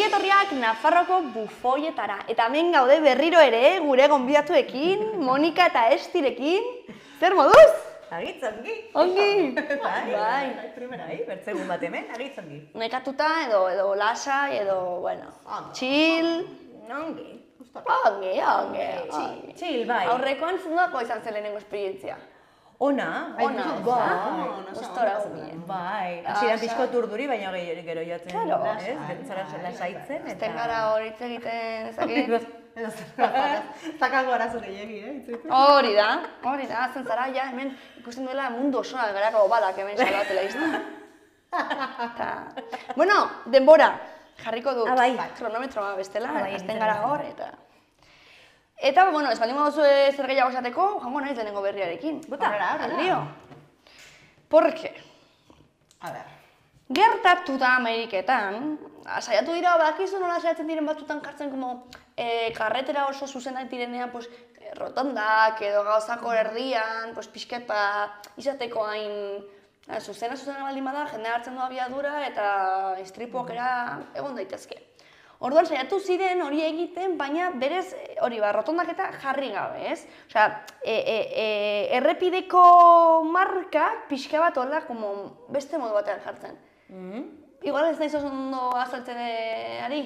etorriak Nafarroko bufoietara. Eta hemen gaude berriro ere, gure gonbidatuekin, Monika eta Estirekin. Zer moduz? Agitzongi. Ongi. Bai. Primera, bertzegun bat hemen, agitzongi. Nekatuta edo lasai edo, bueno, chill. Ongi. Ongi. Chill, bai. Aurrekoan zundako izan zen lehenengo esperientzia. Ona. Gustora gomien. Bai. Hasieran pixko turduri, baina gero joatzen. Claro. Zara lasaitzen. Ezten gara hori hitz egiten, ezakit. Zakango arazo gehiagi, Hori da, zen zara, ja, hemen ikusten duela mundu osoa garako balak hemen salbatela izan. Bueno, denbora, jarriko dut, kronometroa bestela, azten gara hor, eta, bueno, ez baldin moduzu zer gehiago esateko, jango naiz lehenengo berriarekin. Bota, Alio. Porque, A ver. gertatu da Ameriketan, saiatu dira, badakizu nola saiatzen diren batzutan jartzen, karretera oso zuzenak direnean, rotondak edo gauzako erdian, pixket izateko hain zuzena baldin bada, jendea hartzen du abiadura eta istripuak egon daitezke. Orduan saiatu ziren hori egiten, baina berez hori rotondak eta jarri gabe, ez? Osea, errepideko markak pixka bat hola beste modu batean jartzen. Igual ez naiz oso ondo azaltzen ari?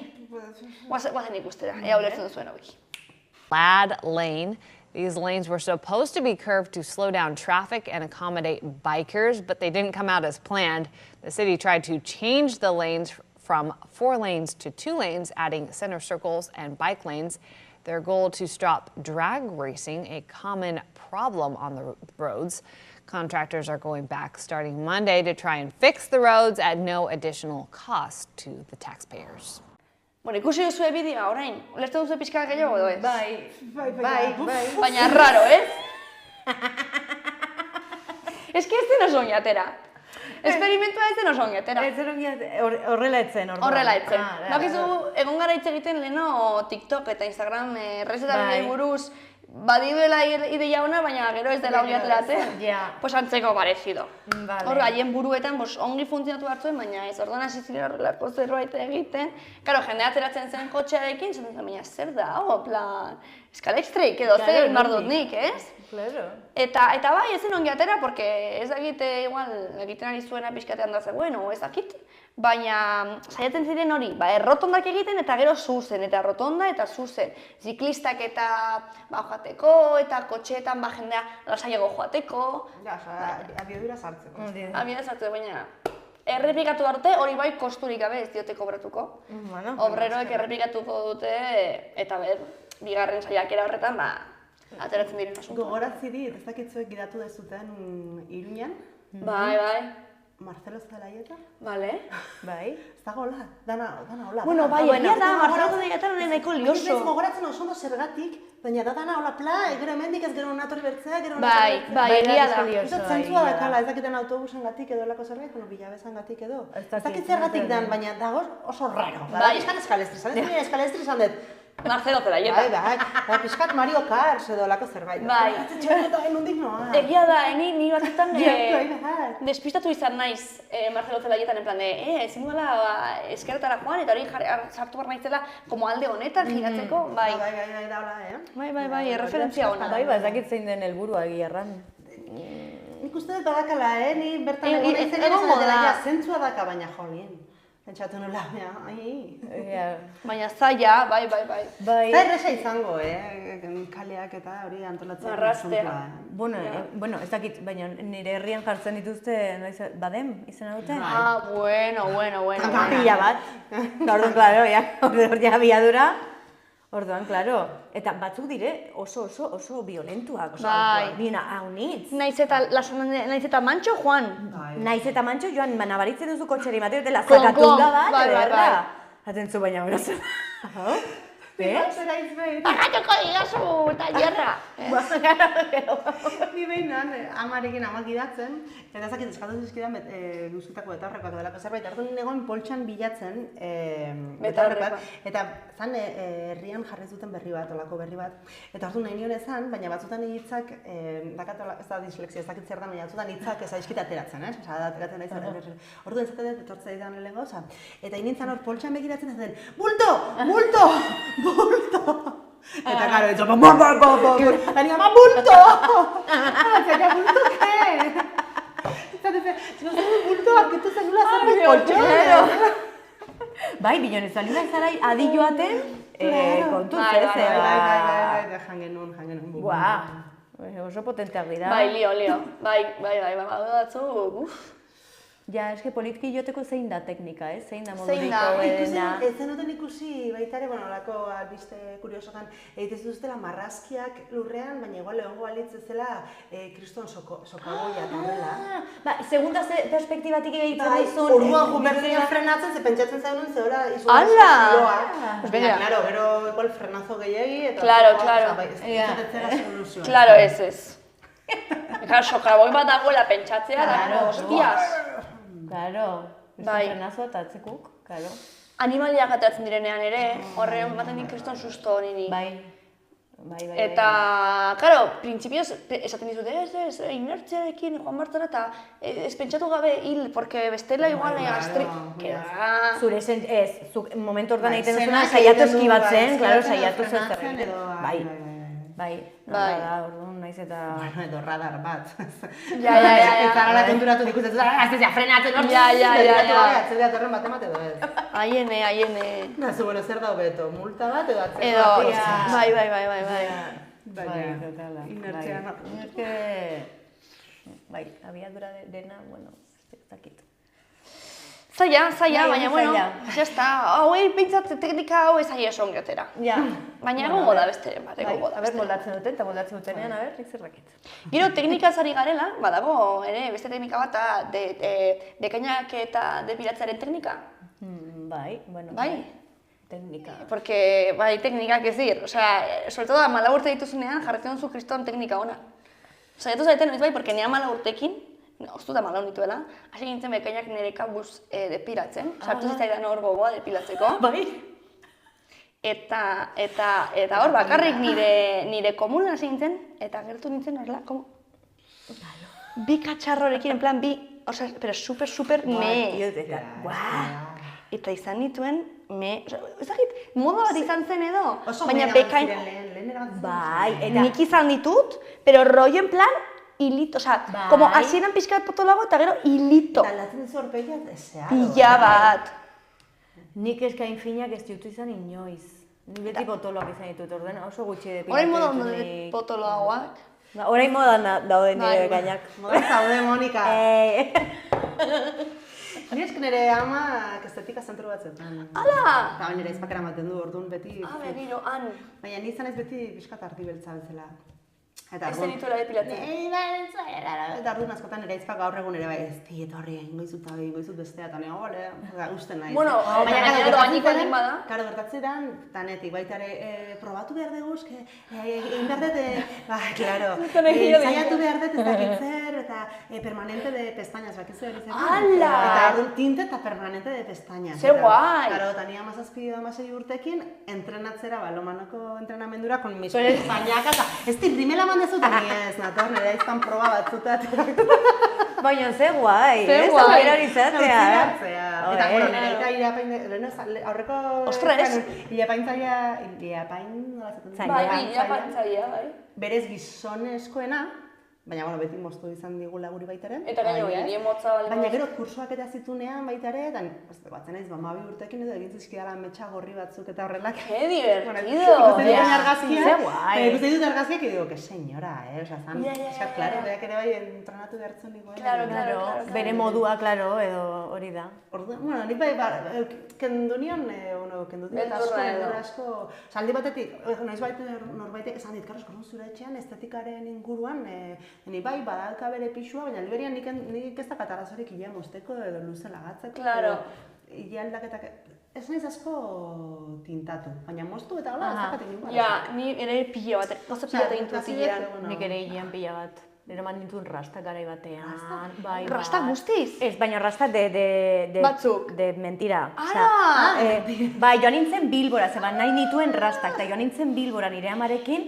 Guazen ikustera, ea ulertzen duzuen hori. Plaid Lane. These lanes were supposed to be curved to slow down traffic and accommodate bikers, but they didn't come out as planned. The city tried to change the lanes from 4 lanes to 2 lanes, adding center circles and bike lanes. Their goal to stop drag racing, a common problem on the roads. Contractors are going back starting Monday to try and fix the roads at no additional cost to the taxpayers. Bueno, ikusi duzu bideoa orain, ulertzen duzu pixka gehiago edo ez? Bai. Baina raro, ez? Ez zen oso ongi atera. Esperimentua ez zen oso ongi atera. Horrela etzen. Horrela etzen. Bakizu, egon gara hitz egiten leheno TikTok eta Instagram errezetari buruz badiduela ideia ona, baina gero ez dela hori ateratzen, pues antzeko parezido. Hor, haien buruetan ongi funtzionatu hartzuen, baina ez orduan hasi ziren horrelako zerbait egiten. Karo, jende ateratzen zen kotxearekin, zaten zen, baina zer da, plan, eskalektrik edo zer egin behar dut nik, ez? Eta bai, ez zen ongi atera, porque ez dakite, igual, egiten ari zuena pixkatean da zegoen, ez dakit. Baina, saiatzen ziren hori, errotondak egiten eta gero zuzen, eta rotonda eta zuzen. Ziklistak eta joateko, eta kotxeetan jendea lasaiago joateko. Abiadura sartzeko. Abiadura sartzeko, baina errepikatu arte hori bai kosturik gabe ez diote kobratuko. Obreroek errepikatuko dute, eta bigarren saiakera horretan, ateratzen diren asuntoa. Gogoratzi dit, ez dakitzuek gidatu dezuten Iruñan. Bai. Marcelo Zelaieta? Bale. Bai. Ez dago hola, dana hola. Bueno, bai, egia da, Marcelo Zelaieta nahiko lioso. Ez gogoratzen oso ondo zergatik, baina da dana hola gero hemendik ez gero natori bertzea, gero Bai, egia da. Eta zentzua dakala, ez dakiten autobusan gatik edo lako zerbait, bilabezan gatik edo. Ez dakit zergatik dan, baina dago oso raro. Bai, pixkan eskalestri izan dut. Marcelo Zelaieta. Bai, pixkat Mario Kart edo lako zerbait. Bai. Egia da, ni batzutan despistatu izan naiz Marcelo Zelaietan, en plan ezin duela eskeretara joan, eta hori sartu behar naizela alde honetan giratzeko, bai. Bai, erreferentzia hona. Bai, ez dakit zein den helburua egia erran. Nik uste dut badakala, ni bertan egon naizela, zentzua daka baina jolien. Pentsatu nola, Baina zaila, bai. Eta erresa izango, kaleak eta hori antolatzen. Arrastea. Bueno, ez dakit, baina nire herrian jartzen dituzte, badem, izena dute? Bueno. Pila bat. Orduan, klaro, hori abiadura. Orduan, klaro, eta batzuk dire oso violentuak. Bai. Bina, haunitz. Naiz eta mantxo joan. Naiz eta mantxo joan, nabaritzen duzu kotxeri, mateo, dela zakatunda bat, edo erra. Atentzu baina, beraz. Ez? Pagatuko didazu, tailerra. Ni behinan, amarekin amak idatzen, eta ezakit eskatu zizkidan guztitako betaurrekoak delako zerbait, hartu negoen poltsan bilatzen betaurrekoak, eta zan herrian jarri zuten berri bat, olako berri bat, eta hartu nahi nion ezan, baina batzutan hitzak, ez da dislexia, ez dakit zer da, baina batzutan hitzak ez aizkit ateratzen, Osa, ateratzen nahi zen, orduan zaten dut, etortzea idan lehen gauza, eta inintzen hor poltsan begiratzen ez den, bulto! Eta karo, ez zama, eta nire ama, bulto! Zera, bulto, ke? Eta defe, zera, bulto, arkitu zenula zerbiz poltsan. Bai, bion ez alina zarai adi joaten, kontuz, ez? Jan genuen. Buah, oso potenteak dira. Bai, lio. Bai, batzu, Ja, eske politiki joteko zein da teknika, zein da modu Zein da, Ez zenuten ikusi baita ere, olako albiste kuriosokan, egiten zituztela marrazkiak lurrean, baina igual egongo balitz zela kriston sokagoia eta horrela. Ba, segunda perspektibatik egiten dizun... Orduan juberdian frenatzen, ze pentsatzen zaunun, ze hora izun ¡Hala! Baina, claro, gero igual frenazo gehiagi, eta... Claro. Ez soluzioa. Claro, ez. Claro, sokaboi bat dagoela pentsatzea, da, hostias. Claro, Bai. frenazo eta atzekuk, claro. Animaliak ateratzen direnean ere, horre ematen dik kriston susto niri. Bai. Eta, claro, printzipioz esaten dizute, ez, inertziarekin joan martzara eta ez pentsatu gabe hil, porque bestela igual gastri... Zure zuk momentu ordan egiten duzuna, saiatu eskibatzen, claro, saiatu zer. Bai, orduan naiz eta... Bueno, edo radar bat. Ja. Ez zara konturatu dikutzen, ez frenatzen hor. Atzera atorren bat emate edo ez. Aiene. Nazu, bueno, zer da hobeto, multa bat edo atzera bat. Bai. Totala. Inertzia, Bai, abiadura dena, bueno, ez dakit. Zaila, baina, bueno, jazta, hauei pintzat teknika hau ez aia eson geotera. Ja. Baina egongo da besteren bat, egongo da. Aber, moldatzen duten, eta moldatzen dutenean, nik zer dakit. Gero, teknikaz ari garela, badago, ere, beste teknika bat, dekainak eta depilatzearen teknika. Bai, bueno. Bai. Teknika. Porque, bai, teknikak ez dir, sobre todo, 14 urte dituzunean, jarretzen duzu kriston teknika ona. Saiatu zaiten, bai, porque nea 14 urtekin, oztu da malau nituela, hasi gintzen bekainak nire kabuz depilatzen, sartu zitzaidan hor gogoa depilatzeko. Bai. Eta hor bakarrik nire komunan hasi gintzen, eta gertu nintzen horrela, como... Bi katxarrorekin, en plan, pero super me. Eta izan nituen, ez dakit, moda bat izan zen edo, baina bekain... Bai, eta... Nik izan ditut, pero rollo en plan, hilito, como hasieran pixkat potolago eta gero hilito. Aldatzen zu horpegia, deseado. Pila bat. Nik eskain finak ez ditu izan inoiz. Ni beti potoloak izan ditut, orden oso gutxi depilatzen. Orain moda ondo potoloagoak. Orain modan daude nire bekainak. Moda zaude, Monika. Ni esken nire amak estetika zentru bat zen. Ala! Eta nire izpakera ematen du, orduan beti... Begiro, han. Baina ni izan ez beti pixkat ardi beltza bezala. Ez zenituela depilatzen. Eta orduan askotan nire izpak gaur egun ere bai, ez diet horri, ingoizut bestea, eta nire gole, usten nahi. Bueno, baina gero doainiko egin bada. Karo, gertatzetan, tanetik, baita ere, probatu behar dugu, egin behar dut, klaro, zaiatu behar dut ez dakitzer, eta permanente de pestañas, bakizu ere zer. Ala! Eta orduan tinte eta permanente de pestañas. Ze guai! Karo, eta nire 17-16 urtekin, entrenatzera, lomanoko entrenamendura, con mis pestañak, eta ez rimela mandezu, eta ni ez, nator, nire izan proba batzutat. Baina ze guai, ez? Aukera horizatzea, Eta, bueno, nire eta irapain, aurreko... Ostres! Ilapaintzaia, nola zaten? Ilapaintzaia, bai. Berez gizonezkoena, baina, bueno, beti moztu izan digula guri baitare. Eta gaino, hiri emotza bali. Baina gero kursoak eta zitunean baitare, eta batzen naiz, 12 urtekin edo egin zizkidala metxa gorri batzuk eta horrelak. Que divertido! Ikusten dut argazkiak, ze guai. ikusten dut argazkiak, edo, que senyora, zan, eskat, klaro, beak ere bai entrenatu behartzen nikoen. Claro. Bere modua, claro, edo hori da. Bueno, nik bai, kendu nion, kendu diot asko, aldi batetik, noiz norbaitek esan dit, karro, zure etxean estetikaren inguruan, ni bai, badalka bere pixua, baina alberian nik ez dakat arazorik hilea mozteko edo luze lagatzeko. Claro. Ile aldaketak Ez naiz asko tintatu, baina moztu eta hola, ez dakatik ninguna. Ja, ni ere pila bat, gauza pila bat egin tutilean. Nik ere hilean pila bat. Nire man nintuen rastak garai batean. Rasta guztiz? Ez, baina rasta Batzuk? De mentira. Ala! Bai, joan nintzen Bilbora, zeba nahi nituen rastak, eta joan nintzen Bilbora nire amarekin,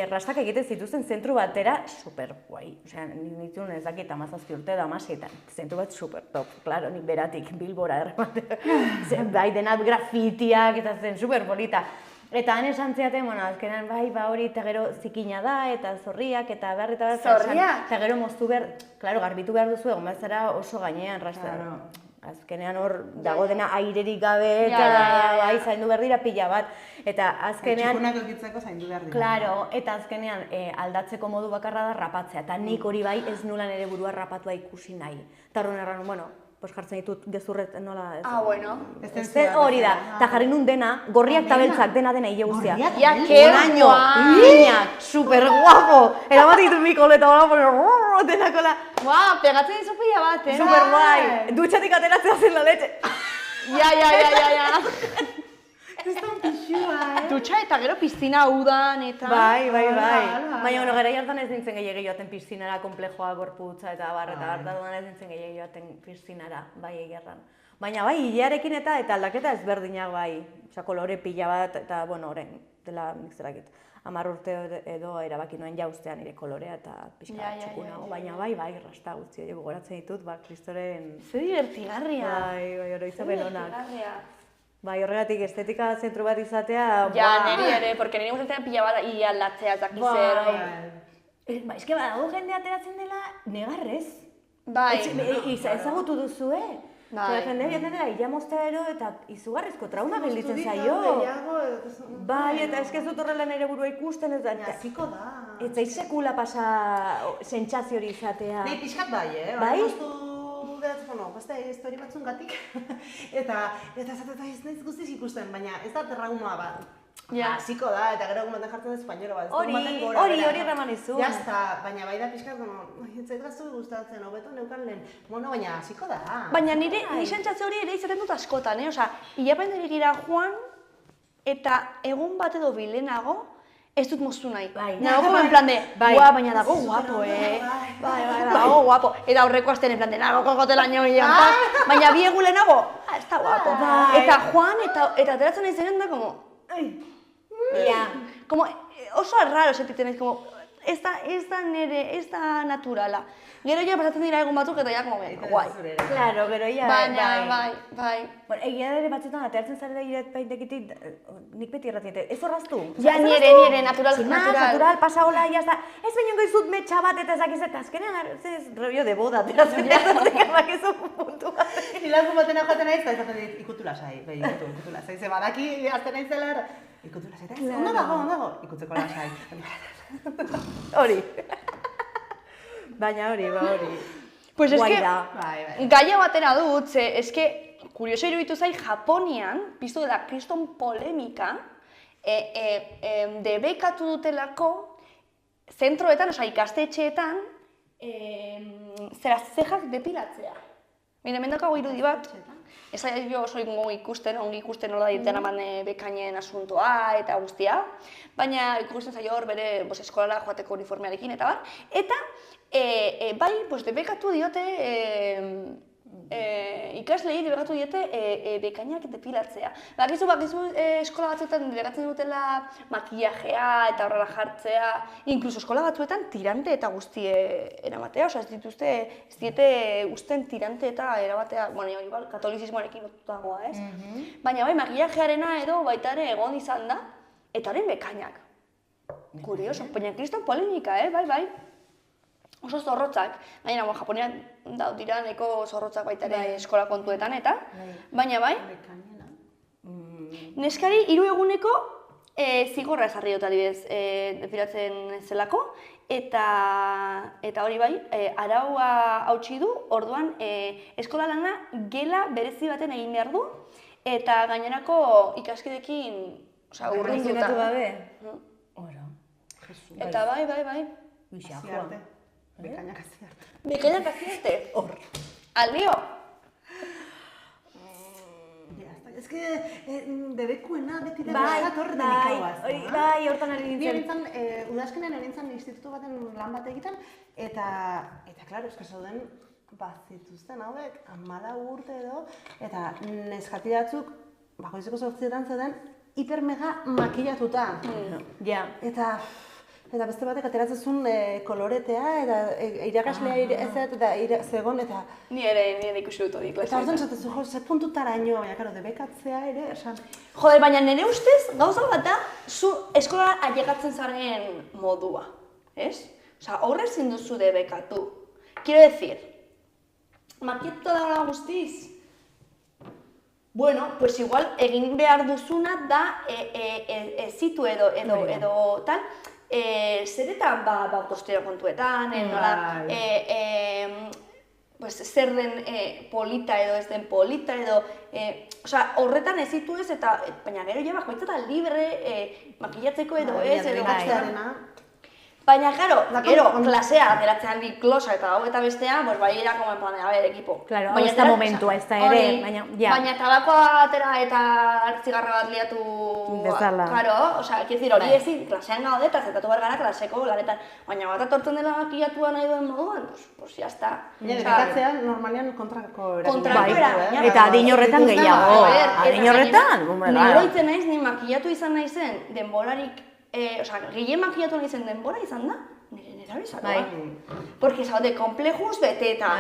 rastak egiten zituzten zentru batera, super guai. Osea, nituen ez dakit 17 urte da 16, zentru bat super top, klaro, nik beratik Bilbora erremate. Bai, denat grafitiak eta zen super polita. Eta han esan ziaten, azkenan bai, hori eta gero zikina da, eta zorriak, eta behar, eta behar. Zorriak? Eta gero moztu behar, klaro, garbitu behar duzu, egon bezala oso gainean rasta. Azkenean hor dago dena airerik gabe, eta bai, zaindu behar dira pila bat. Eta azkenean... Txukunak eukitzeko zaindu behar dira. Klaro, eta azkenean aldatzeko modu bakarra da rapatzea, eta nik hori bai ez nula nire burua rapatua ikusi nahi. Eta horren erran, bueno, jartzen ditut gezurret nola... bueno. Hori da, eta jarri nun dena, gorriak eta beltzak, dena hile guztia. Ja, que Iñak, super guapo! Erabat ditu mikoleta, denakola. Guau, pegatzen dizu pila bat, Super guai! Dutxatik ateratzea zen la leche. Ja. Ez da un pixua, Dutxa eta gero piztina udan eta... Bai. Baina gara hartan ez nintzen gehiagi joaten piztinara, komplejoa, gorputza eta hartan ez nintzen gehiagi joaten piztinara, bai egerran. Baina bai, hilearekin eta aldaketa ezberdinak bai. Osa, kolore pila bat eta, bueno, horren, dela nik zerakit. 10 urte edo erabaki nuen jauztean nire kolorea eta pixka txukunago. Baina bai, rasta guzti hori gogoratzen ditut, kristoren... Ze divertigarria. Bai, oroitzapen onak. Bai, horregatik estetika zentru bat izatea... Ja, niri ere, porque niri gustatzen pila bat aldatzea eta kizer. Ba, eske badago jende ateratzen dela negarrez. Bai. Ezagutu duzu, Bai. Jende biatzen dela ila moztea ero eta izugarrizko trauma gelditzen zaio. Bai, eta eske ez dut horrela nire burua ikusten ez da. Ziko da. Ez zaiz sekula pasa sentsazio hori izatea. Nei, pixkat bai, Bai? Bueno, beste histori batzungatik. Eta ez naiz guztiz ikusten, baina ez da trauma bat. Ziko da, eta gero egun baten jartzen espainolo bat. Hori ramanizu. Jazta, baina bai da pixkat, ez zait gaztu gustatzen, hobeto neukan lehen. Bueno, baina ziko da. Baina nire sentsazio hori ere izaten dut askotan, osea, hilapenderik ira joan, eta egun bat edo bilenago, ez dut moztu nahi. Nago como en plan de, baina dago guapo, dago guapo. Eta aurreko astean en plan de, nago kokotela nioian, baina bi egun lehenago, ez da guapo. Eta joan, eta ateratzen izanen da, como... Como, oso raro sentiten ez, como, ez da nere, ez da naturala. Gero ja pasatzen dira egun batzuk eta ja, como, guai. Claro, gero ja, bai. Bueno, egia ere batzutan ateratzen zare da iretpaintekitik, nik beti erratietet, ez horraztu? Ja, nire, natural. Natural, pasa hola, ya está. Ez baino goizut metxa bat eta ezakiz eta azkenean, ez rollo de boda, ateratzen bakizu puntu bat. Hilarko batena joaten naiz, eta izaten dit, ikutu lasai, ikutu lasai, ze badaki, azten naizela, ikutu lasai, eta ondo dago, ikutzeko lasai. Hori. Baina hori. Pues eske, gaia batera dut, eske, kurioso iruditu zai, Japonian, piztu dela kriston polemika, debekatu dutelako, zentroetan, oza, ikastetxeetan, zejak depilatzea. Mira, hemen daukago irudi bat, ez jo oso ongi ikusten nola ditzen aman bekainen asuntoa eta guztia, baina ikusten zaio hor bere eskolara joateko uniformearekin eta bar, eta bai, debekatu diote, ikaslei debekatu diote bekainak depilatzea. Bakizu eskola batzuetan debekatzen dutela makillajea eta horrela jartzea, inkluso eskola batzuetan tirante eta guztie eramatea, oza, ez diete usten tirante eta eramatea, bueno, igual, katolizismoarekin lotutagoa, ez? Baina bai, makillajearena edo baita ere egon izan da, eta horren bekainak. Kurioso, baina kriston polemika, bai. Oso zorrotzak, baina Japonian dira neko zorrotzak baita ere eskola kontuetan eta, baina bai, neskari 3 eguneko zigorra esarri dut adibidez depilatzen zelako, eta hori bai, araua hautsi du, orduan eskola lana gela berezi baten egin behar du, eta gainerako ikaskidekin urrunduta. Eta bai. Bekainak aziarte. Hor. Aldio. ez que debekuena beti debezat horre delikagoaz. Bai, hortan ari nintzen. Udazkenean nintzen institutu baten lan bat egiten, eta klaro, eska zauden, bazituzten hauek, 14 urte edo, eta neskati batzuk, bakoizeko 8etan zeuden, hipermega makillatuta. Ja. Eta beste batek ateratzen zuen koloretea, eta irakaslea eta zegon, eta... Ni ere ikusi dut hori. Eta orduan zatezu, ze puntutara ino, baina, karo, debekatzea ere, esan... Joder, baina nire ustez, gauza bat da, zu eskola ailegatzen zaren modua, ez? Osa, horre ezin duzu debekatu. Quiero decir, makieto da guztiz? Bueno, pues igual egin behar duzuna da ezitu edo tal, zeretan autostero kontuetan, nola, zer den polita edo ez den polita edo, horretan ezitu ez eta, baina gero ja bakoitza eta libre makillatzeko edo ez, edo baina, gero, klasea, ateratzean di klosa eta hau eta bestea, pues bai era como en plan, a ver, equipo. Claro, ez da momentua, ez da ere, baina, ja. Baina tabakoa atera eta zigarra bat liatu... Bezala. Claro, osea, quiero decir, hori ezin, klasean gaude eta zetatu behar gara klaseko lanetan. Baina bat atortzen dela makillatua nahi duen moduan, pues ya está. Debekatzea normalean kontrako eragina. Eta adin horretan gehiago. Adin horretan, Nigroitzen naiz, ni makillatu izan naizen denborarik, gehien makillatu nahi zen denbora izan da, nire hori zaroa. Porque zaude, komplejuz bete eta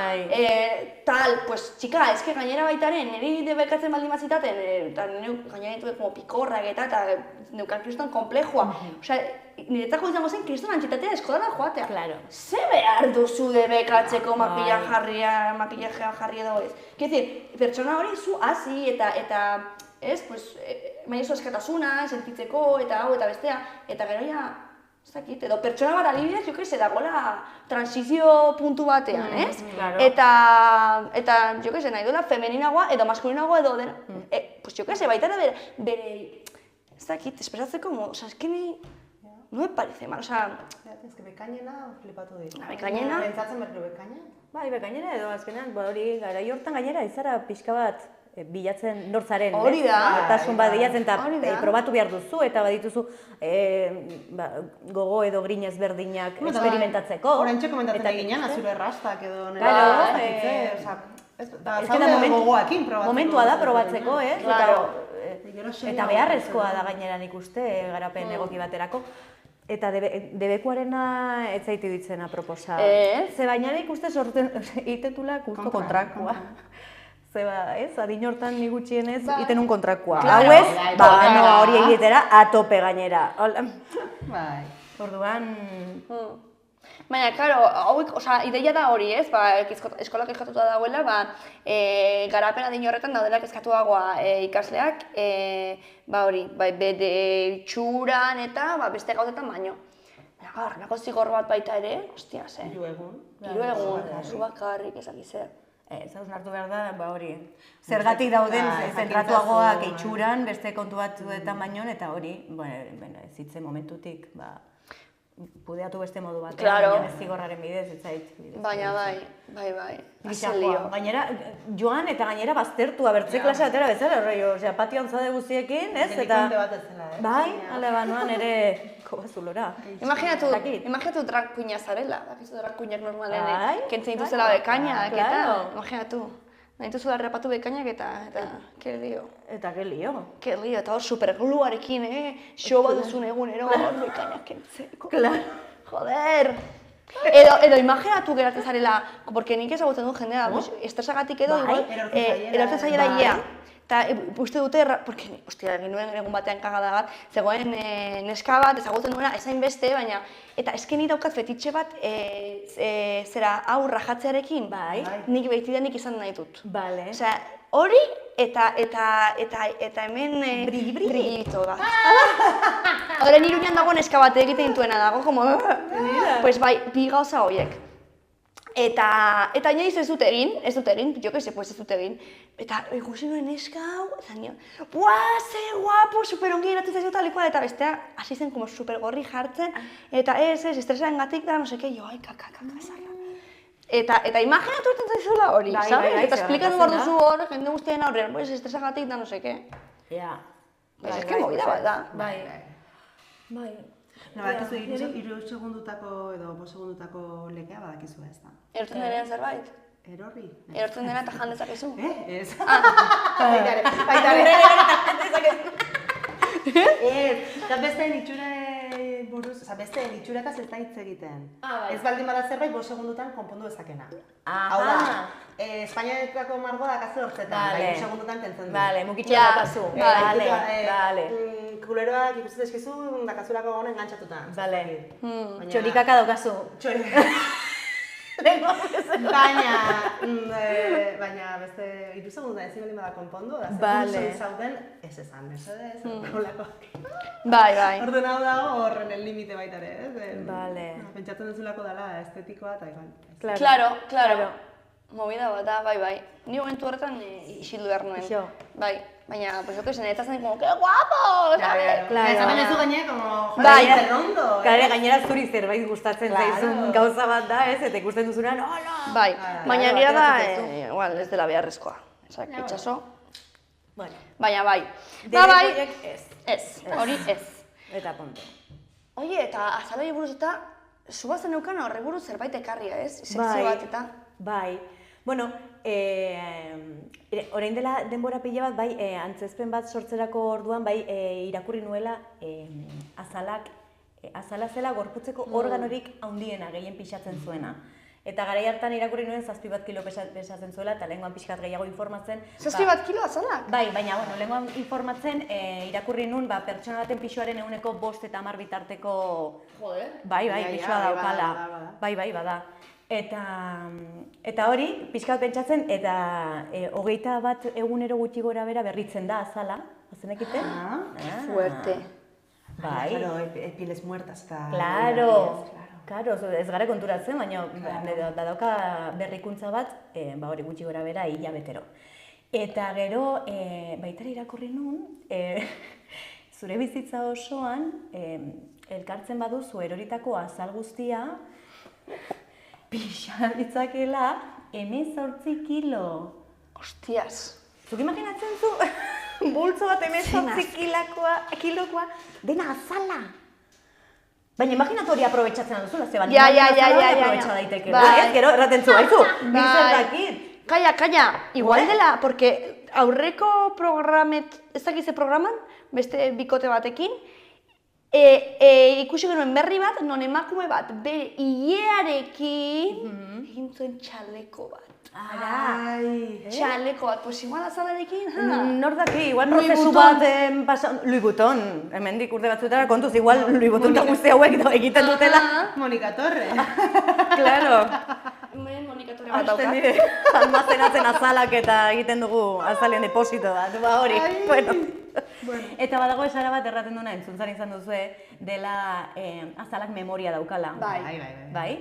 tal, pues, txika, ez que gainera baitaren, niri debekatzen baldin bazitaten, eta nire gainera dituen como pikorrak eta neukan kriston komplejua. Osea, niretzako izango zen kriston antxitatea eskolara joatea. Claro. Ze behar duzu debekatzeko makillajea jarri edo ez? Quiero decir, pertsona hori zu hasi eta ez, pues, maizu eskatasuna, sentitzeko, eta hau, eta bestea, eta gero ja, ez dakit, edo pertsona bat adibidez, jo que se dagoela transizio puntu batean, ez? Eta, jo que se, nahi duela femeninagoa, edo maskulinagoa, edo dena, pues jo que se, baita bere, ez dakit, espresatzeko, oza, es que ni, no me parece mal, oza... Ez que bekainena flipatu ditu. Bekainena? Pentsatzen berri bekaina? Bai, bekainera edo azkenean, hori gara hortan gainera izara pixka bat bilatzen nortzaren, hori da, nortasun bat bilatzen eta probatu behar duzu eta badituzu gogo edo grinez berdinak experimentatzeko. Horantxe komentatzen egin azure rastak edo nire. Momentua da probatzeko, eta beharrezkoa da gainera nik uste garapen egoki baterako. Eta debekuarena ez zaitu ditzen aproposa. Ze baina ikuste sortzen itetula justo kontrakoa. Zeba, ez, adin hortan ni gutxienez iten un kontrakoa. Hau ez, hori egitera atope gainera. Bai. Orduan... Baina, karo, hauek, oza, ideia da hori, ez? Eskolak eskatuta dagoela, garapen adin horretan daudelak eskatuagoa ikasleak, hori, bere itxuran eta beste gauzetan baino. Baina, gaur, nako zigor bat baita ere, hostias, Hiru egun. zu bakarrik ezakizer. Ez hartu behar da, hori. Zergatik dauden zentratuagoak itxuran, beste kontu batzuetan baino, eta hori, ez zitzen momentutik, pudeatu beste modu bat, baina ez zigorraren bidez, ez zait. Baina bai. Gizakoa. Gainera, joan eta gainera baztertua, bertze klase atera bezala, osea, patioan zade guztiekin, ez? Delikonte bat ez zela, ez? Bai, ale banoan ere kobazulora. Imaginatu drag queena zarela, dakizu drag queenak normalen, kentzen dituzela bekainak, eta, imaginatu. Nahi dituzu harrapatu bekainak eta, ke lio. Eta ke lio. Ke lio, eta hor supergluarekin, show bat duzun egunero, bekainak kentzeko. Joder! Edo imaginatu geratzen zarela, porque nik ezagutzen du jendea, estresagatik edo, erortzen zaiela ia. Eta uste dute, porque, ostia, ginuen egun batean kagada bat, zegoen neska bat, ezagutzen duena, ezain beste, baina, eta esken ni daukat fetitxe bat, zera, hau rajatzearekin, nik behitidanik izan nahi dut. Osea, hori, eta hemen brillito bat. Horren Iruñan dago neska bat egiten dituena dago, como, pues bai, bi gauza horiek. Eta inoiz ez dut egin, jo que se, pues ez dut egin. Eta ikusi nuen neska hau, eta nion, buah, ze guapo, superongi eratzen zaizu talikoa, eta bestea hasi zen como supergorri jartzen, eta ez, estresaren gatik da, no seke, jo, ai, kaka, zarra. Eta imaginatu egiten zaizula hori, sabes? Eta esplikatu behar duzu hor, jende guztien aurrean, pues estresagatik da no seke. Ja. Pues es que movida bat da. Bai. Badakizu, 3 segundutako edo 5 segundutako lekea badakizu ez da. Erortzen denean zerbait? Erorri? Erortzen dena eta jan dezakezu? Ez. Baitare. Ez, eta besteen itxure buruz, besteen itxuretaz ez da hitz egiten. Ez baldin bada zerbait 5 segundutan konpondu dezakena. Hau da, Espainiako margo dakazu hortzetan, 2 segundutan kentzen du. Bale, mukitxea dakazu. Bale. Kuleroak ikusten eskizu dakazulako gona engantzatuta. Bale. Txorikaka daukazu. Baina beste 2 segundutan ezin baldin bada konpondu, da zer zauden ez esan, mesedez, holako. Bai. Orduan hau dago horren el limite baita ere, ez? Bale. Pentsatzen duzulako dela estetikoa eta igual. Claro. Movida bat da, bai. Ni momentu horretan isildu behar nuen. Bai. Baina, pues yo que sé, eta zen como, ¡qué guapo! Claro. Esaten ez du gaine, como, joder, rondo. Claro, gainera zuri zerbait gustatzen zaizun gauza bat da, ez? Eta ikusten duzunean, hola! Bai, baina egia da, igual, ez dela beharrezkoa. Osak, itxaso. Baina bai. Bai, hori ez. Eta ponto. Oie, eta azalai buruz eta, zubazen neukan horre buruz zerbait ekarria, ez? Sekzio bat eta. Bai. Bueno, orain dela denbora pila bat, bai, antzezpen bat sortzerako orduan, bai, irakurri nuela azala zela gorputzeko organorik handiena gehien pixatzen zuena. Eta garai hartan irakurri nuen 7 kilo pesatzen zuela eta lehengoan pixkat gehiago informatzen. 7 kilo azalak? Bai, baina, bueno, lehengoan informatzen irakurri nuen pertsona baten pixuaren 5 eta 10 bitarteko... Joder. Bai, pixua daukala. Bai, bada. Eta hori, pixkat pentsatzen, eta 21 egunero gutxi gora bera berritzen da azala. Azenekiten? Fuerte. Bai. Claro, pieles muertas eta... Claro, ez gara konturatzen, baina dauka berrikuntza bat, hori gutxi gora bera hilabetero. Eta gero, baitara irakurri nun, zure bizitza osoan, elkartzen baduzu eroritako azal guztia, pixa ditzakela 18 kilo. Hostias. Zuk imaginatzen zu, bultzo bat 18 kilokoa, dena azala. Baina imaginatu hori aprobetxatzen duzula, zeba nire azala hori aprobetxa daitekela. Ez, gero erraten zu, haizu, zer dakit. Kalla, igual dela, porque aurreko programet, ez dakize programan, beste bikote batekin, ikusi genuen berri bat, non emakume bat, bere hilearekin egin zuen txaleko bat. Txaleko bat, pues igual azalarekin, Nor daki, igual prozesu bat Louis Vuitton, hemendik urte batzutara kontuz, igual Louis Vuitton eta guzti hauek egiten dutela. Monika Torre. Claro. Monika Torre bat dauka. Almazenatzen azalak eta egiten dugu azalien deposito bat, hori. Eta badago esara bat erraten duena, entzuntzan izan duzue, dela azalak memoria daukala. Bai.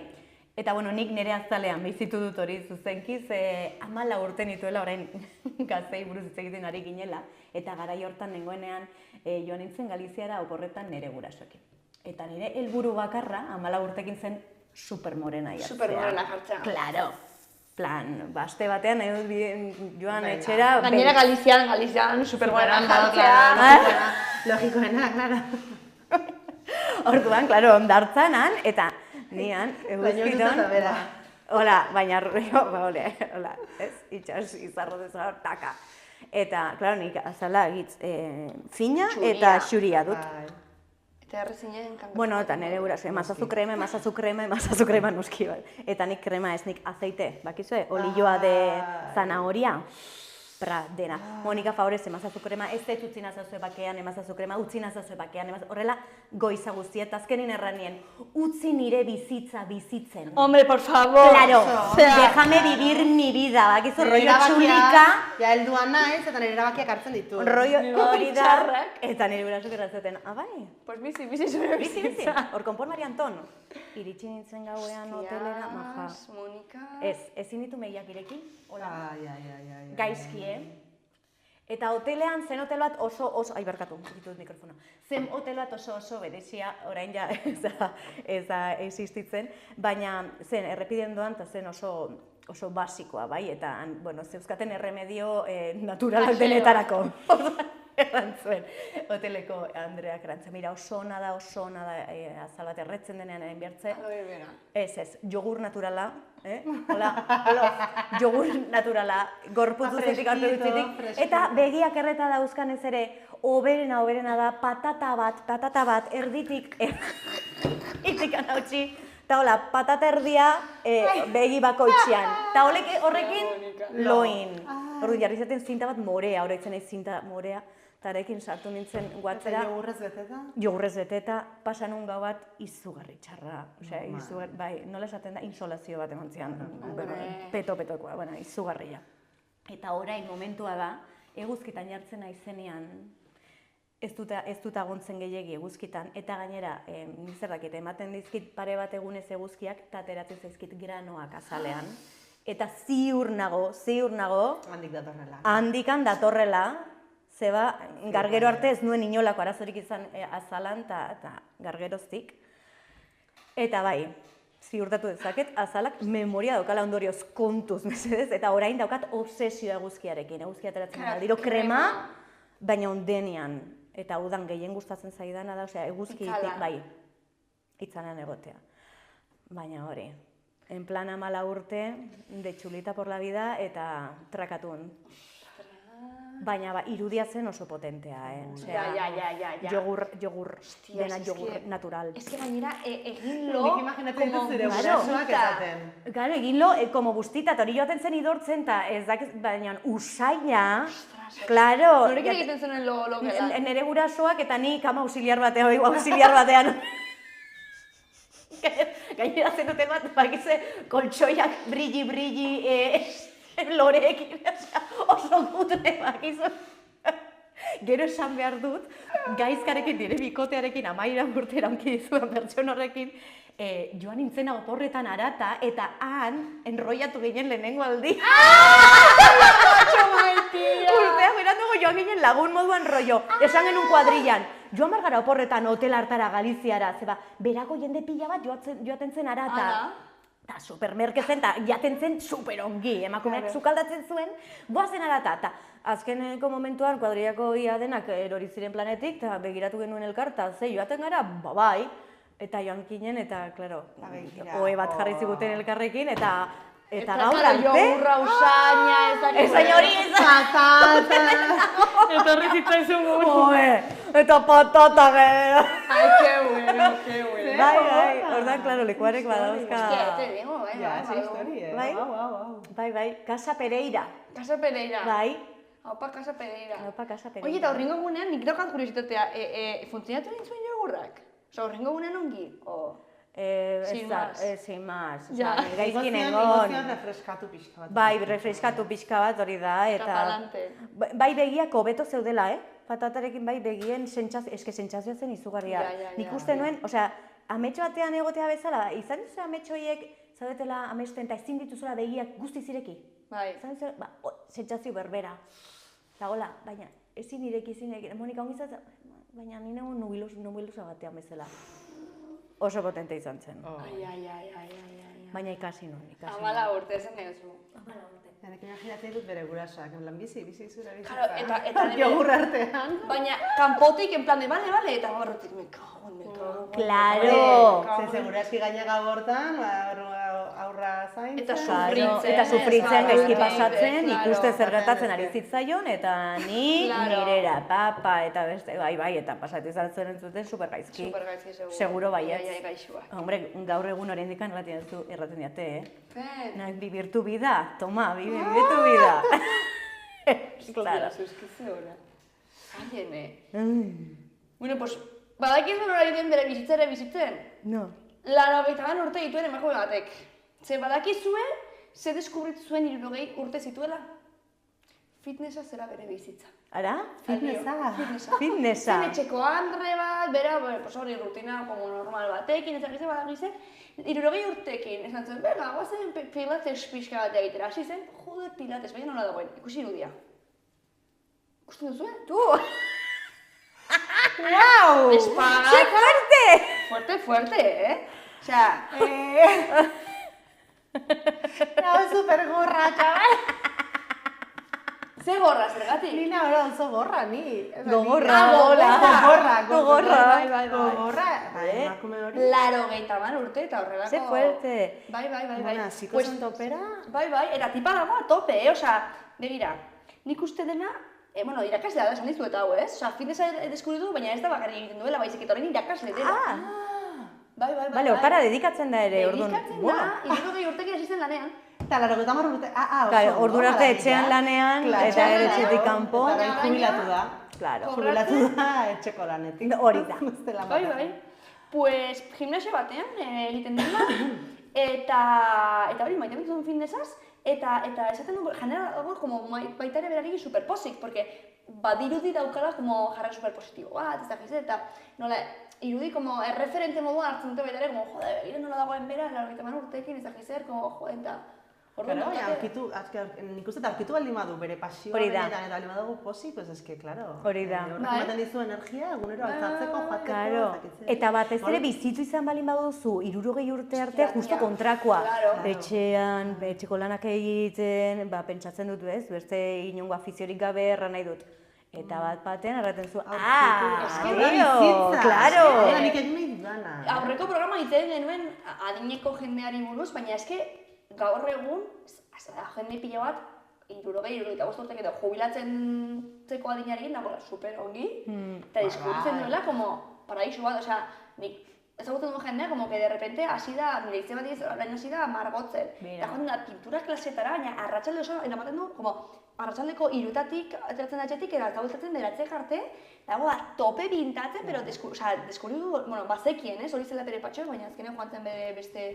Eta, bueno, nik nire azalean bizitu dut hori zuzenkiz, 14 urte nituela orain gaztei buruz hitz egiten ari ginela, eta garai hortan nengoenean joan nintzen Galiziara oporretan nire gurasoekin. Eta nire helburu bakarra, 14 urtekin zen supermorena jartzea. Supermorena jartzea. Claro. Plan, aste batean joan etxera... Gainera Galizian, supermorena jartzea. Logikoena, claro. Orduan, claro, ondartzanan, eta nian, eguzkiton... Hola, baina hola, ez, itxas izarro dezagor, taka. Eta, claro, nik azala egitz fina eta xuria dut. Eta errezinen kandu. Bueno, eta nire guraso, mazazu krema nuski bat. Eta nik krema ez, nik azeite, bakizue, olioa de zanahoria. Dena. Monika, favorez, emazazu krema, ez utzi nazazue bakean, emazazu krema, utzi nazazue bakean, horrela goiza guztia, eta azkenin erranien, utzi nire bizitza bizitzen. Hombre, por favor! Claro, déjame vivir mi vida, bakizu, rollo txulika. Ja, helduan naiz, eta nire erabakiak hartzen ditu. Rollo hori da, eta nire gurasok erratzeten, bai? Pues bizi zure bizitza. Hor, konpon Mari Anton. Iritsi nintzen gauean hotelera, maja. Monika... Ezin ditu mehiak ireki, hola. Gaizki, Eta hotelean, zen hotel bat oso, ai barkatu, ditut mikrofona. Zen hotel bat oso berezia, orain ja ez da existitzen, baina zen errepiden doan eta zen oso basikoa, bai, eta, bueno, zeuzkaten erremedio naturalak denetarako. Erantzuen, hoteleko Andreak erantzuen. Mira, oso ona da, azal bat erretzen denean egin behartze. Ez, jogur naturala, hola, jogur naturala, gorputz duzetik, eta begiak erreta dauzkan ez ere, oberena da, patata bat, erditik, itikan hautsi, eta hola, patata erdia begi bakoitzean. Eta horrekin loin. Horri jarri zaten zinta bat morea, horretzen ez zinta morea. Tarekin sartu nintzen guatzera. Eta jogurrez beteta? Jogurrez beteta, pasan un gau bat izugarri txarra. Osea, bai, nola esaten da, insolazio bat eman zian. Peto-petokoa, bueno, izugarria. Eta orain momentua da, eguzkitan jartzen naizenean, ez dut agontzen gehiegi eguzkitan, eta gainera, nizerrak ematen dizkit pare bat egunez eguzkiak, eta ateratzen zaizkit granoak azalean. Eta ziur nago, handikan datorrela, zeba, gargero arte ez nuen inolako arazorik izan azalan eta gargeroztik. Eta bai, ziurtatu dezaket, azalak memoria daukala ondorioz kontuz, mesedez, eta orain daukat obsesioa eguzkiarekin. Eguzkia ateratzen aldiro krema, baina ondenean. Eta udan gehien gustatzen zaidana da, osea, eguzkitik, bai, itzanean egotea. Baina hori, en plan 14 urte, de chulita por la vida, eta trakatun. Baina irudia zen oso potentea, Ja. Jogur, dena jogur natural. Ez que gainera, eginlo... Nik imaginatzen dut zure gurasoak esaten. Claro, eginlo, como bustita, eta hori joaten zen idortzen, eta ez dakiz, baina usaina, claro... Norekin egiten zen lo gela? Nere gurasoak eta nik ama auxiliar batean. Gainera zen duten bat, bakize, koltsoiak brilli, loreekin, oso gutre bakizu. Gero esan behar dut, gaizkarekin, nire bikotearekin, 13 urte eraunki dizuan pertson horrekin, joan nintzena oporretan arata, eta han, enroiatu ginen lehenengo aldi. Urteak berandugu joan ginen lagun moduan rollo, esan genuen kuadrillan. Joan bargara oporretan hotel hartara Galiziara, zeba, berako jende pila bat joaten zen arata. Eta supermerkezen, eta jaten zen superongi, emakumeak sukaldatzen zuen, goazen arata. Eta azkeneko momentuan kuadrillako ia denak erori ziren planetik, eta begiratu genuen elkar, eta ze joaten gara, bai, eta joan kinen, eta, klaro, ohe bat jarri ziguten elkarrekin, eta gaur arte... Jogurra usaina, ezain hori patata. Eta horri zitzaizun gure. Eta patata gero. Ai, que bueno. Bai, ordan, klaro, lekuarek badauzka... Te digo, Bai, Casa Pereira. Casa Pereira. Bai. Aupa Casa Pereira. Oye, eta horrengo gunean, nik daukat kuriositatea, funtzionatu egin zuen jogurrak? Osa, horrengo gunean ongi? Sin más. Gaizkin egon. Emozioan refreskatu pixka bat. Bai, refreskatu pixka bat hori da. Bai begiak hobeto zeudela, patatarekin bai begien sentsazioa zen izugarria. Nik uste nuen, osea, ametxo batean egotea bezala, izan duzu ametxoiek zaudetela amesten eta ezin dituzula begiak guztiz ireki. Bai. Sentsazio berbera. Eta hola, baina ezin ireki, Monika ongi zaten, baina nire nubilusa batean bezala. Oso potente izan zen. Baina ikasi nuen. 14 urte zen egozu. 14 urte. Nik imaginatzen dut bere gurasoak, en plan bizi zure bizitza. Claro, eta jogur artean. Baina, kanpotik, en plan de, bale, eta barrutik, me cago. Claro! Seguraski gainaka bortan, aurra zain. Eta sufritzen gaizki pasatzen, ikuste zer gertatzen ari zitzaion, eta nik nirera, papa, eta beste, bai, eta pasatu izan zuten super gaizki. Seguro baietz. Hombre, gaur egun oraindik erraten diate, Nak vivir tu vida, toma, vive tu vida. Claro. Bueno, pues, badakizu nora egiten bere bizitzen? No. 80 urte dituen emakume batek. Ze badakizue, ze deskubritu zuen 60 urte zituela? Fitnessa zera bere bizitza. Ara? Fitnessa. Zen etxeko andre bat, bera, hori rutina normal batekin, ez dakize badakize, 60 urtekin, esan zen, bega, guazen pilates pixka bat egitera, hasi zen, joder, pilates, baina nola dagoen, ikusi irudia. Ikusten duzu, Tu! ¡Guau! Espagaza. ¡Qué fuerte! Fuerte, fuerte, Osea... Hau supergorra, txabal. Ze gorra, zergatik? Nina bera oso gorra, ni. Gogorra, Gogorra. Bai. Gogorra. Emakume hori. 80 urte eta horrelako... Ze fuerte. Bai. Bona, zikozen topera. Bai, eta tipa dago a tope, Osea, begira, nik uste dena, irakaslea da, esan dizu eta hau, Osea, fitnessa deskubritu, baina ez da bakarrik egiten duela, baizik eta horren irakasle dela. Bai. Bale, hortara dedikatzen da ere, orduan. Dedikatzen da, 60 urtekin hasi zen lanean. Eta 80 urte, Ordura arte etxean lanean, eta ere etxetik kanpo. Eta jubilatu da. Claro. Jubilatu da etxeko lanetik. Hori da. Bai. Pues, gimnasio batean egiten dela, eta hori, maite duen fitnessaz, eta esaten du, janera dago, como baita ere berari superposik, porque badirudi daukala como jarra superpositibo bat, ez dakiz, eta nola, irudi como erreferente moduan hartzen dute baita ere, como, jode, begire nola dagoen bera, 80 urteekin, ez dakiz, como, jode, eta... Claro, nik uste aurkitu baldin badu bere pasioa benetan eta baldin badago posi, pues eske, claro. Hori da. Horrek ematen dizu energia, egunero altzatzeko, joateko, eta batez ere bizitu izan baldin baduzu 60 urte arte justo kontrakoa. Etxean, etxeko lanak egiten, pentsatzen dut ez, beste inongo afiziorik gabe erran nahi dut. Eta batean erraten zu, claro! Nik egin nahi dudana. Aurreko programa egiten genuen adineko jendeari buruz, baina eske gaur egun, jende pila bat, 65 urtek edo jubilatzen zeko adinarekin dagoela super ongi, eta diskuritzen duela como paraiso bat, osea, nik ezagutzen duen jendea, como que de repente hasi da, nire izan bat orain hasi da margotzen. Eta joan da, pintura klasetara, baina arratsalde oso, ematen du, como arratsaldeko 3:00 ateratzen da etxetik, eta bultzatzen beratzek arte, dago da, tope bintatzen, pero deskubritu, bazekien, hori zela bere patxoa, baina azkenean joan zen bere beste...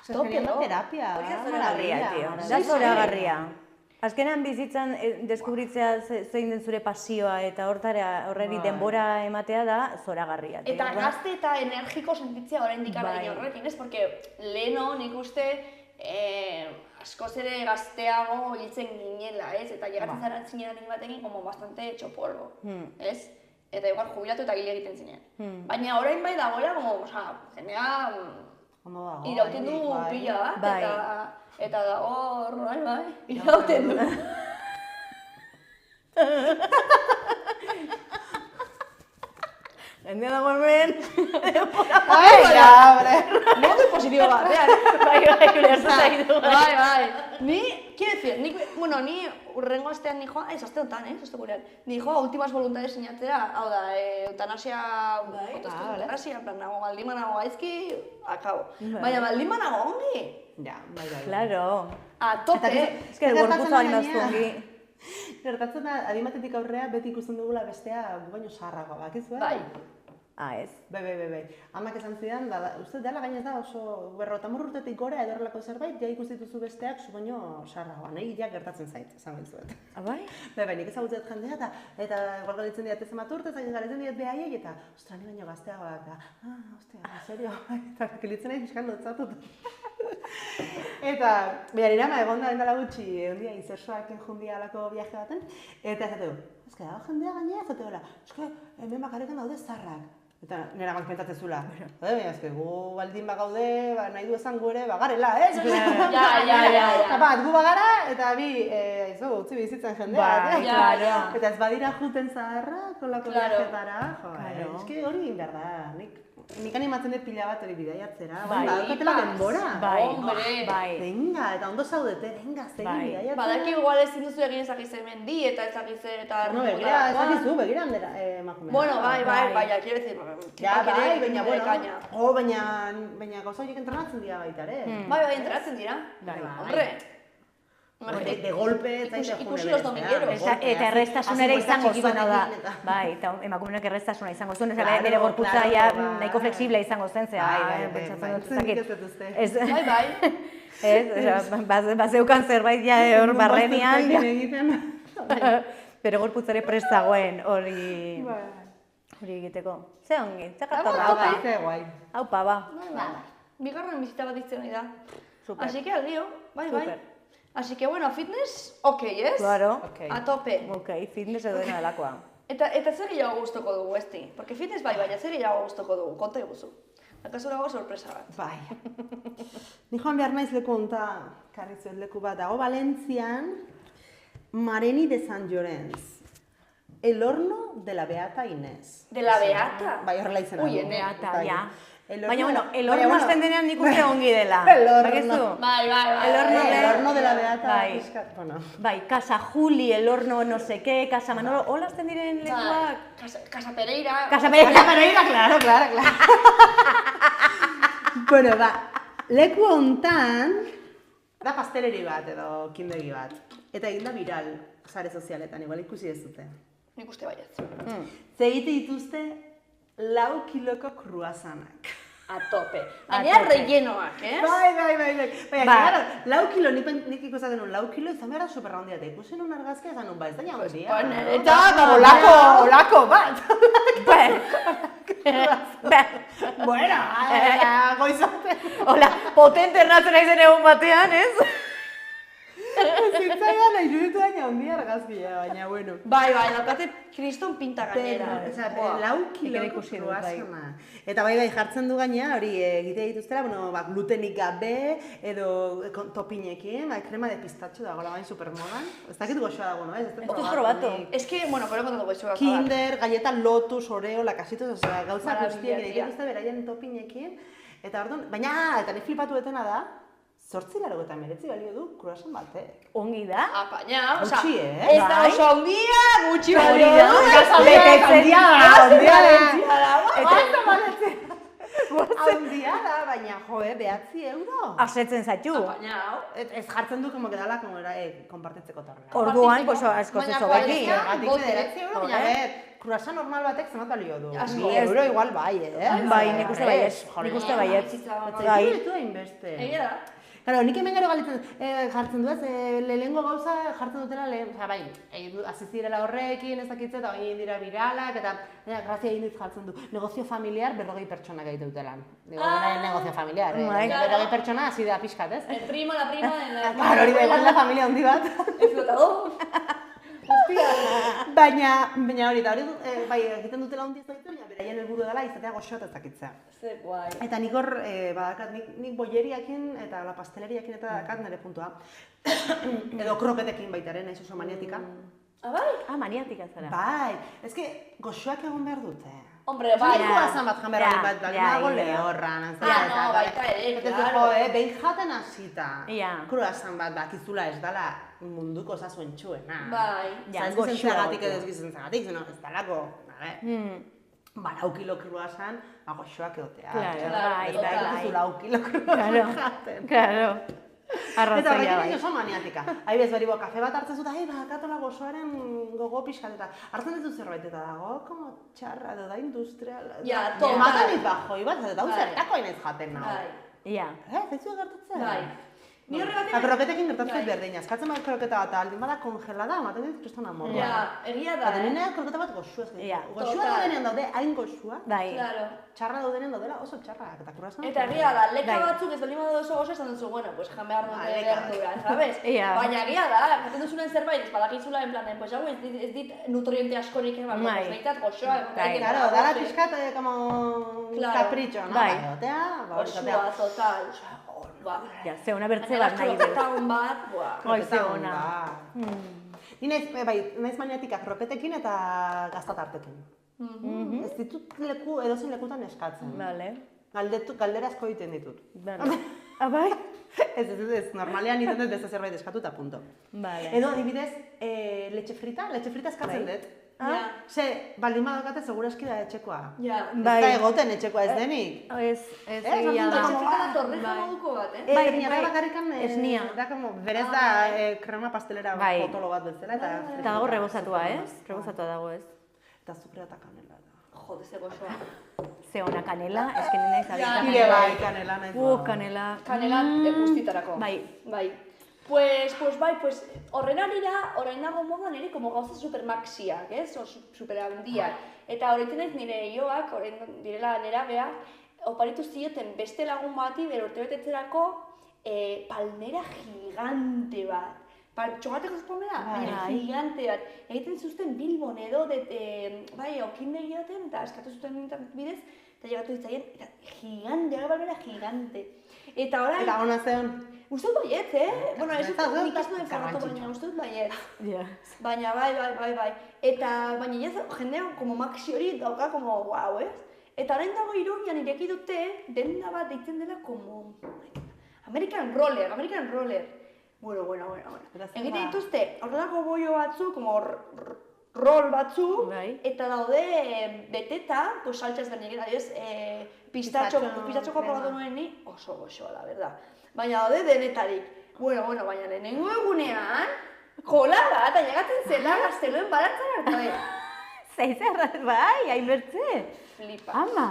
Tope, no? Terapia, da zoragarria. Azkenean bizitzan deskubritzea zein den zure pasioa eta horreri denbora ematea da zoragarria. Eta gazte eta energiko sentitzea oraindik arrakin horrekin, ez? Porque leheno nik uste askoz ere gazteago hiltzen ginela, ez? Eta llegatzen zara zinen batekin como bastante hecho polvo, ez? Eta igual jubilatu eta gile egiten zinen. Baina orain bai dagoela, jendea irauten du pila bat, eta dago, bai, irauten du. Jendea dago hemen. Modu positibo bat, Bai. Ni, quiero decir, ni urrengo astean ni joa, aste honetan, aste gurean. Ni joa últimas voluntades sinatzera, hau da, eutanasia, eutanasia, plan, nago baldin manago gaizki, akabo. Baina baldin manago ongi. Ja, bai. Claro. A tope. Ez que gorputza baino ongi. Gertatzen da, adimatetik aurrea beti ikusten dugula bestea baino zaharragoa, bakizu, Bai. Ez. Bai. Amak esan zidan, uste dela gainez da oso 50 urtetik gora edo horrelako zerbait, ja ikustituzu besteak zu baino zaharragoa, nahi ja gertatzen zait, esan behitzuet. Bai? Bai, nik ezagutzet jendea eta igual galitzen diat ezemat urte, galitzen diat behaiei eta ostra, ni baino gazteagoa eta ostia, serio, eta gelitzen nahi fiskan lotzatut. Eta, behar irama, egon da endala gutxi, ondia izersoak jundia alako viaje baten, eta ez du, ez que dago jendea gainea, ez dut ez que hemen bakarekan daude zarrak. Eta nera gant pentsatzen zula. Ez que gu baldin bagaude, nahi du esan gu ere, bagarela, ez? Ja. Bat, gu bagara, eta bi, utzi bizitzen jendea. Eta ez badira juten zaharra, kolako viajetara, ez que hori egin behar da, nik animatzen dut pila bat hori bidaiatzera, daukatela denbora. Bai. Venga, eta ondo zaudete, venga, zegin bidaiatzera. Badaki igual ezin duzu egin ezakize mendi eta ezakize eta... Begira handera emakumea. Bueno, bai, quiero decir... Baina gauza horiek entrenatzen dira baita, ere? Bai, entrenatzen dira. Hombre. De golpe, ikusi los domingueros. Eta errestasuna ere izango zuena da. Bai, eta emakumeak errestasuna izango zuen, bere gorputza nahiko flexible izango zen, pentsatzen dut zakit. Bai. Bazeukan zerbait hor barrenian. Bere gorputzare prest zagoen hori egiteko. Ze ongi, ze jatorra. Haupa, ba. Bigarren bizita bat ditzen da. Así que al lío, bai. Así que, bueno, fitness, ez? Claro. A tope. Fitness edo dena delakoa. Eta zer gehiago gustoko dugu, esti? Porque fitness baina zer gehiago gustoko dugu, konta iguzu. Akaso dago sorpresa bat. Bai. Ni joan behar naiz leku honta, karri zuet leku bat, dago Valentzian, Mareni de San Llorenç. El horno de la Beata Inés. De la Beata? Bai, horrela izena. Ui, Beata, ja. Baina, bueno, el horno azten denean nik uste ongi dela. El horno. Bai. El horno de la Beata. Bai. Bai, Casa Juli, el horno no sé qué, Casa Manolo, hola azten diren lekuak. Casa Pereira. Casa Pereira, claro. Bueno, leku hontan, da pasteleri bat edo kindegi bat. Eta egin da viral, sare sozialetan, igual ikusi ez dute. Nik uste baietz. Ze egite dituzte 4 kiloko kruasanak. A tope. Gainera rellenoak, ez? Bai. Baina, claro, 4 kilo, nik ikusaten un 4 kilo, izan behar super handia. Eta ikusi nun argazkia, izan nun, ez da handia. Eta, olako bat. Bueno, goizate. hola, potente ernatzen aizen egun batean, ez? Zitzaidan iruditu baina handia argazkia, baina bueno. Bai, daukate kriston pinta gainera. 4 kiloko kruasana. Eta bai, jartzen du gaina, hori egite dituztela, glutenik gabe, edo topinekin, krema de pistatxo dago, baina supermodan. Ez dakit goxoa dago, no? Ez probatu. Ez que, bueno, pero kontatu goxoa. Kinder, galleta Lotus, Oreo, lakasitos, gauza guztiak egite dituzte beraien topinekin. Eta orduan, baina, eta nik flipatu detena da, 8,9 balio du kruasan batek. Ongi da. Apaña, oza, Gutxi, ez da oso handia, gutxi Hori balio da, du. betetzen Handia da, baina jo, 9 euro. Asetzen zaitu. Apaña, Ez jartzen du, como que dala, como era, konpartitzeko torna. Orduan, pues asko zezo beti. Gatik 9 euro, baina kruasan normal batek zenbat balio du. Asko. 1 euro igual bai, Bai, nik uste baietz. Nik uste baietz. Bai. Ditu hainbeste. Egia da. Claro, nik hemen gero galitzen jartzen du ez, lehengo gauza jartzen dutela bai, hasi zirela horrekin ez dakitze eta egin dira viralak eta grazia egin dit jartzen du. Negozio familiar 40 pertsona gaite dutela. Negozio familiar, 40 pertsona hasi da pixkat, ez? El primo, la prima, Claro, hori da igual la familia handi bat. Explotador. Baina hori da, bai, egiten dutela handi ez dakitze, baina beraien helburu dela izatea goxoa eta ez dakitzea. Ze guai. Eta nik hor, badakat, nik bolleriakin eta la pasteleriakin eta dakat nire puntua. Edo kroketekin baitaren, naiz oso maniatika. Bai? Maniatika zara. Bai, ezke goxoak egon behar dute. Hombre, bai. Ziko azan bat jamera bat, dago lehorran. No, baita ere, claro. Behin jaten hasita. Kruasan bat bakizula ez dala munduko osasun txuena. Bai. Ez gizentzagatik edo ez gizentzagatik, ez dalako. 4 kilo kruasan, goxoak egotea. Bai. Ez du 4 kilo kruasan jaten. Claro. Eta horrekin oso maniatika. Aibez, beribo, kafe bat hartzen zut, bakatola gozoaren gogo pixkat eta hartzen dut zerbait eta dago, como txarra edo da industrial. Ja, total. Ematen dit bajoi bat, eta zertako hainez jaten nago. Bai. Zaitzua gertatzen? Bai. Ni horregatik... Kroketekin gertatzen berdina, eskatzen bat kroketa bat, aldin bada kongelada, ematen dit kriston amorra. Ja, egia da, Eta nire kroketa bat goxua ez. Goxua daudenean daude, hain goxua. Bai. Txarra daudenean daudela oso txarrak, eta kruasan. Eta egia da, leka batzuk ez bali badaude oso goxo esan duzu, bueno, pues jan behar dute verdura, ¿sabes? Baina egia da, jaten duzunen zerbait, ez badakizula en plan, pues hau ez dit nutriente askorik eman, pues behitat goxoa eman. Claro, dara pixkat, como capricho, no? Goxoa, total. Ja, ze ona bertze bat nahi dut. Kroketan bat, Ze ona. Ni naiz maniatika kroketekin eta gaztatartekin. Ez ditut edozein lekutan eskatzen. Galdera asko egiten ditut. Bai? Ez, normalean egiten dut beste zerbait eskatu eta punto. Edo adibidez, letxe frita eskatzen dut. Ze, baldin badakate seguraski da etxekoa. Ez da egoten etxekoa ez denik. Ez egia da. Torreja moduko bat, Bai, bakarrikan berez da krema pastelera potolo bat bezala. Eta dago rebozatua, ez? Rebozatua dago, ez? Eta azukrea eta kanela da. Jode, ze goxoa. Ze ona kanela, eske nina izabita. Nire bai, kanela nahi. Kanela. Kanela guztitarako. Bai. Pues horren arira, orain nago modan ere como gauza supermaxiak, ez? Super handiak. Eta horretzen naiz nire ioak, horrein direla nerabea, oparitu zioten beste lagun bati bere urtebetetzerako palmera gigante bat. Txogateko palmera, baina gigante bat. Egiten zuzten Bilbon edo, okindegi baten, eta eskatu zuten internet bidez, eta llegatu ditzaien, eta gigante, palmera gigante. Eta orain... Eta hona zeon? Uste dut baiet, Bueno, ez dut nik ez nuen formatu, baina uste dut baiet. Baina bai. Eta baina jendean, como maxi hori dauka, como guau, Eta orain dago Iruñan ireki dute, denda bat deitzen dela, como... American Roller. Bueno. Egiten dituzte, horrelako boio batzu, como rol batzu, eta daude beteta, pues saltxas bernik, pistachoko probatu nuen ni, oso goxoa da, verdad. Baina daude denetarik. Bueno, baina lehenengo egunean, kola bat, ailegatzen zela, gazteluen barantzan hartu. Zeizerrat, hainbertze. Flipa. Ama.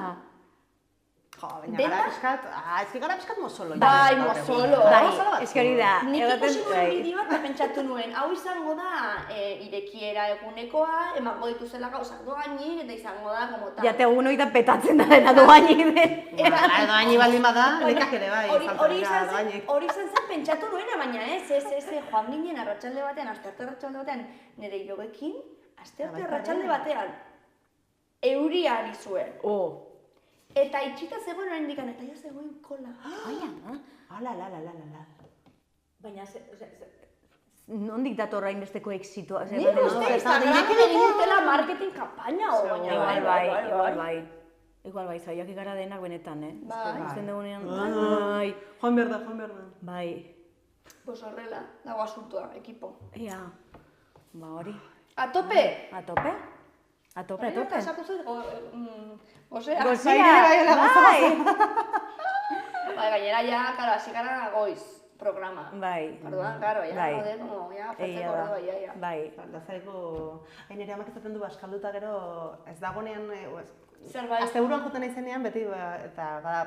Baina gara piskat mozolo. Bai, mozolo. Eski hori da. Nik ikusi nuen bideoa eta pentsatu nuen, hau izango da irekiera egunekoa, emango dituzela gauzak doainik, eta izango da, como tal. Jate egun hori da petatzen da dena doainik den. Doainik baldin bada, nekak ere bai. Hori izan zen pentsatu nuena, baina ez, joan ginen arratsalde batean, astearte arratsalde batean, nire jogekin, astearte arratsalde batean, euria ari zuen. Eta itxita zegoen orain dikan, eta ja zegoen kola. Ala. Baina, nondik dator hainbesteko exitoa? Nik uste Instagramen egin dutela marketing kampaina, Igual bai, zaiak igara denak benetan, Ikusten dugunean, Joan berda. Bai. Pues horrela, dago asuntua, ekipo. Ia, hori. A tope! A tope. Esatu zen, gozea. Bai, gainera ja, karo, hasi gara goiz programa. Bai. Orduan, karo, ja, jode, como, ja, fatzeko ordua, ja. Bai. Da zaigu, nire amak ezaten du baskalduta gero, ez dagonean, Zerbait. asteburuan joten naizenean, beti, eta bada,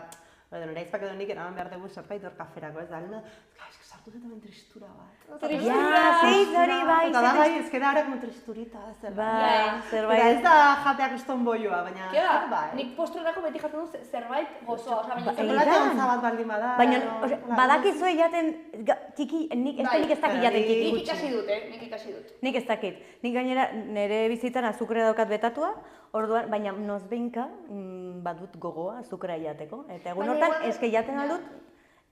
nire aizpak edo nik eraman behar dugu zerbait hor kaferako, ez da, sartu zetan tristura bat. Hori bai. Eta da bai, ezkera ara como tristurita, zerbait. Eta ez da jateak uston boioa, baina... Kera, nik postrerako beti jaten du zerbait gozoa, baina... Zerbait ontza bat baldin bada... Baina, badakizue jaten, txiki, nik ez dakit jaten txiki. Nik ikasi dut. Nik ez dakit. Nik gainera, nire bizitan azukrea daukat betatua, orduan, baina nozbeinka badut gogoa azukrea jateko. Eta egun hortan, eske jaten aldut,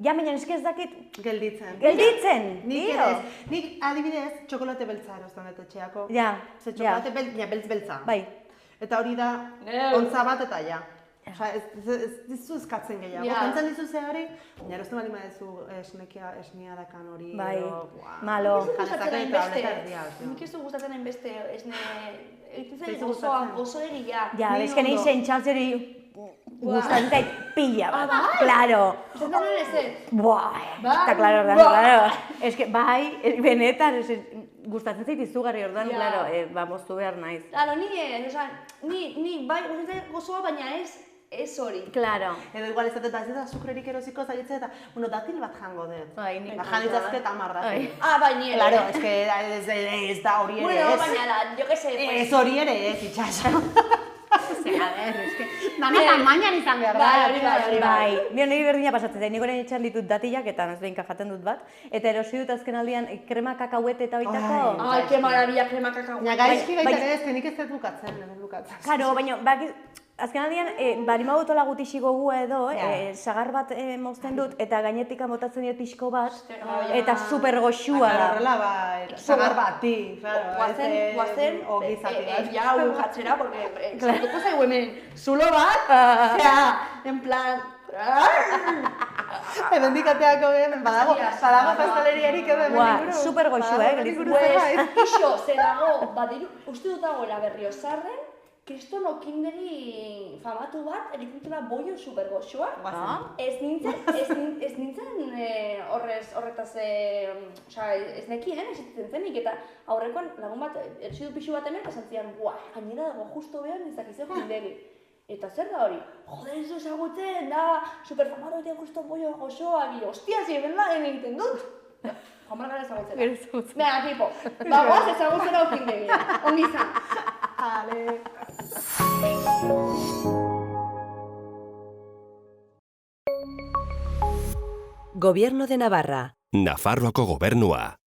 baina eske ez dakit... Gelditzen! Nik adibidez, txokolate beltza erostan dut etxeako. Ze txokolate beltz-beltza. Bai. Eta hori da, ontza bat eta ja. Osa, ez dizu eskatzen gehiago. Kantzen dizu ze hori, baina erosten bali madezu esnia dakan hori. Bai, malo. Nik ez du gustatzen hainbeste esne... Egiten zen gozo egia. Ja, bezken egin zentxaltzeri gustatzen zait pila bat. Claro. Zaten ere zen? Eta claro. Ez que, bai, benetan, gustatzen zait izugarri orduan, claro, moztu behar naiz. Claro, ni bai, gustatzen gozoa, baina ez hori. Claro. Edo igual ez dut, ez da azukrerik erosiko zaitzen eta, datil bat jango dut. Bai, nik. Janitazke 10 datil. Bai, nire. Claro, ez da hori ere ez. Bueno, baina da, jo que sé. Ez hori ere ez, itxasa. A ver, es que... Dana tamainan izan behar da. Bai, nire berdina pasatzen da. Nik orain etxan ditut datilak eta nozbeinka jaten dut bat. Eta erosi dut azken aldian krema kakauete eta oitako. Ai, que maravilla, krema kakauete. Baina gaizki baita ere ez, nik ez dut bukatzen. Karo, baina, azken aldian, barima botola gutixi gogua edo, sagar bat mozten dut, eta gainetik botatzen dut pixko bat, eta super goxua da. Horrela bai, sagar bati, guazen, ogizati bat. Ja, jatzera, porque sartuko zaigu hemen zulo bat, en plan... Edo indikateako hemen badago pasteleriarik edo hemen inguru. Super goxua, Ixo, ze dago, uste dut dagoela Berriozarren, kriston okindegi famatu bat, elikutela boio super goxua. Ez nintzen horretaz, ez nekien, ez zenik, eta aurrekoan lagun bat, ertsi du pixu bat hemen, esan zian, gainera dago justo behar nizakizeko okindegi. Eta zer da hori? Joder, ez ezagutzen, da, superfamatu egiten justo boio goxoa, hostia, ziren lehen egiten dut. Jamar gara ezagutzen. Bera, tipo, bagoaz ezagutzen okindegi, ongi izan. Gobierno de Navarra. Nafarroako gobernua.